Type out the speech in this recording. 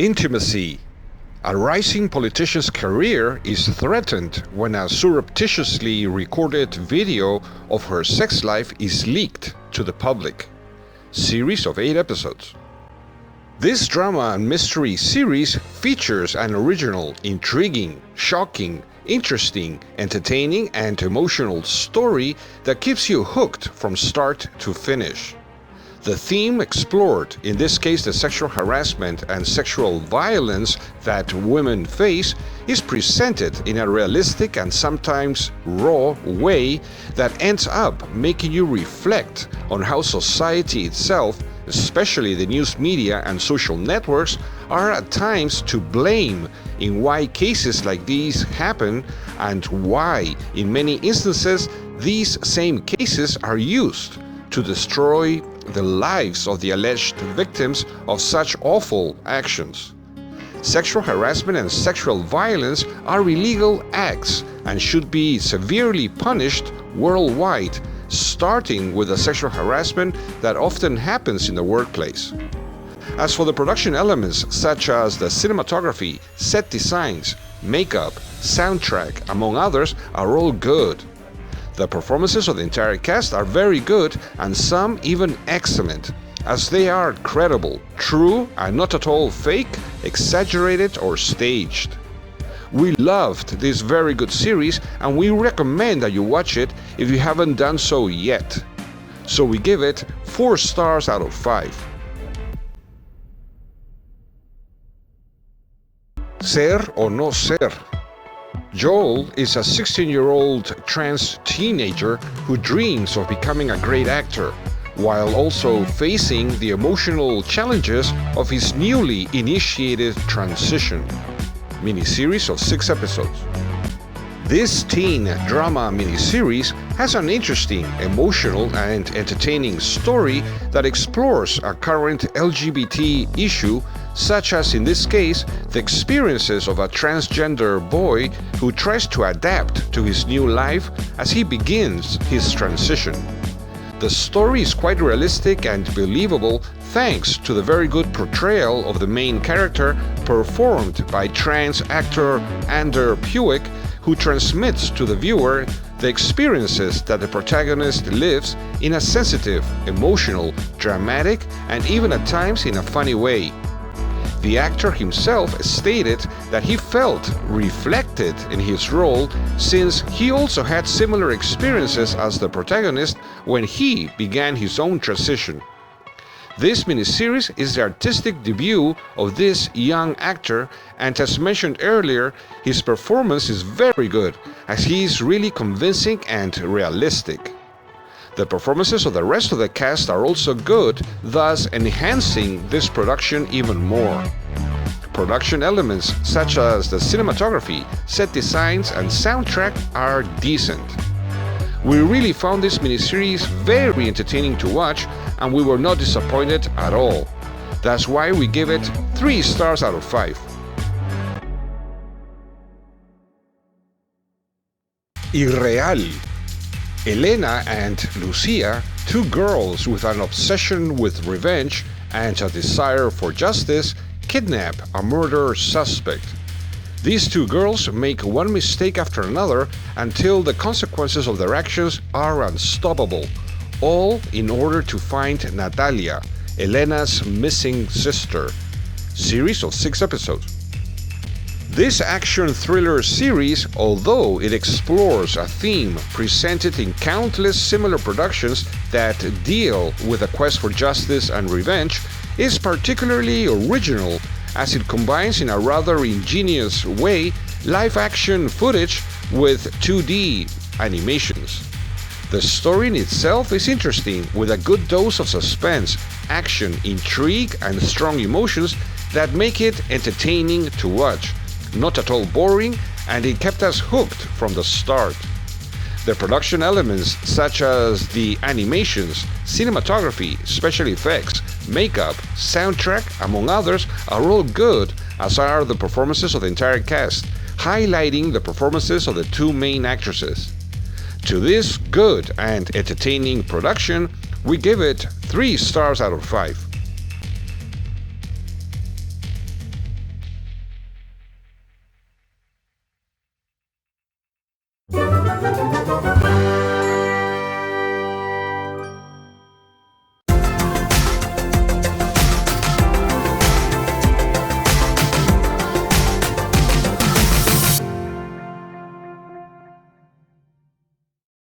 Intimacy. A rising politician's career is threatened when a surreptitiously recorded video of her sex life is leaked to the public. Series of 8 episodes. This drama and mystery series features an original, intriguing, shocking, interesting, entertaining, and emotional story that keeps you hooked from start to finish. The theme explored, in this case the sexual harassment and sexual violence that women face, is presented in a realistic and sometimes raw way that ends up making you reflect on how society itself, especially the news media and social networks, are at times to blame in why cases like these happen and why, in many instances, these same cases are used to destroy the lives of the alleged victims of such awful actions. Sexual harassment and sexual violence are illegal acts and should be severely punished worldwide, starting with the sexual harassment that often happens in the workplace. As for the production elements such as the cinematography, set designs, makeup, soundtrack, among others, are all good. The performances of the entire cast are very good and some even excellent, as they are credible, true, and not at all fake, exaggerated, or staged. We loved this very good series and we recommend that you watch it if you haven't done so yet. So we give it 4 stars out of 5. Ser o no ser. Joel is a 16-year-old trans teenager who dreams of becoming a great actor, while also facing the emotional challenges of his newly initiated transition. Miniseries of 6 episodes. This teen drama miniseries has an interesting, emotional, and entertaining story that explores a current LGBT issue, such as in this case, the experiences of a transgender boy who tries to adapt to his new life as he begins his transition. The story is quite realistic and believable thanks to the very good portrayal of the main character performed by trans actor Ander Puick, who transmits to the viewer the experiences that the protagonist lives in a sensitive, emotional, dramatic, and even at times in a funny way. The actor himself stated that he felt reflected in his role since he also had similar experiences as the protagonist when he began his own transition. This miniseries is the artistic debut of this young actor, and as mentioned earlier, his performance is very good as he is really convincing and realistic. The performances of the rest of the cast are also good, thus enhancing this production even more. Production elements such as the cinematography, set designs, and soundtrack are decent. We really found this miniseries very entertaining to watch, and we were not disappointed at all. That's why we give it 3 stars out of 5. Yrreal. Elena and Lucia, 2 girls with an obsession with revenge and a desire for justice, kidnap a murder suspect. These 2 girls make one mistake after another until the consequences of their actions are unstoppable, all in order to find Natalia, Elena's missing sister. Series of 6 episodes. This action thriller series, although it explores a theme presented in countless similar productions that deal with a quest for justice and revenge, is particularly original as it combines in a rather ingenious way live-action footage with 2D animations. The story in itself is interesting, with a good dose of suspense, action, intrigue, and strong emotions that make it entertaining to watch. Not at all boring, and it kept us hooked from the start. The production elements such as the animations, cinematography, special effects, makeup, soundtrack, among others, are all good, as are the performances of the entire cast, highlighting the performances of the 2 main actresses. To this good and entertaining production, we give it 3 stars out of 5.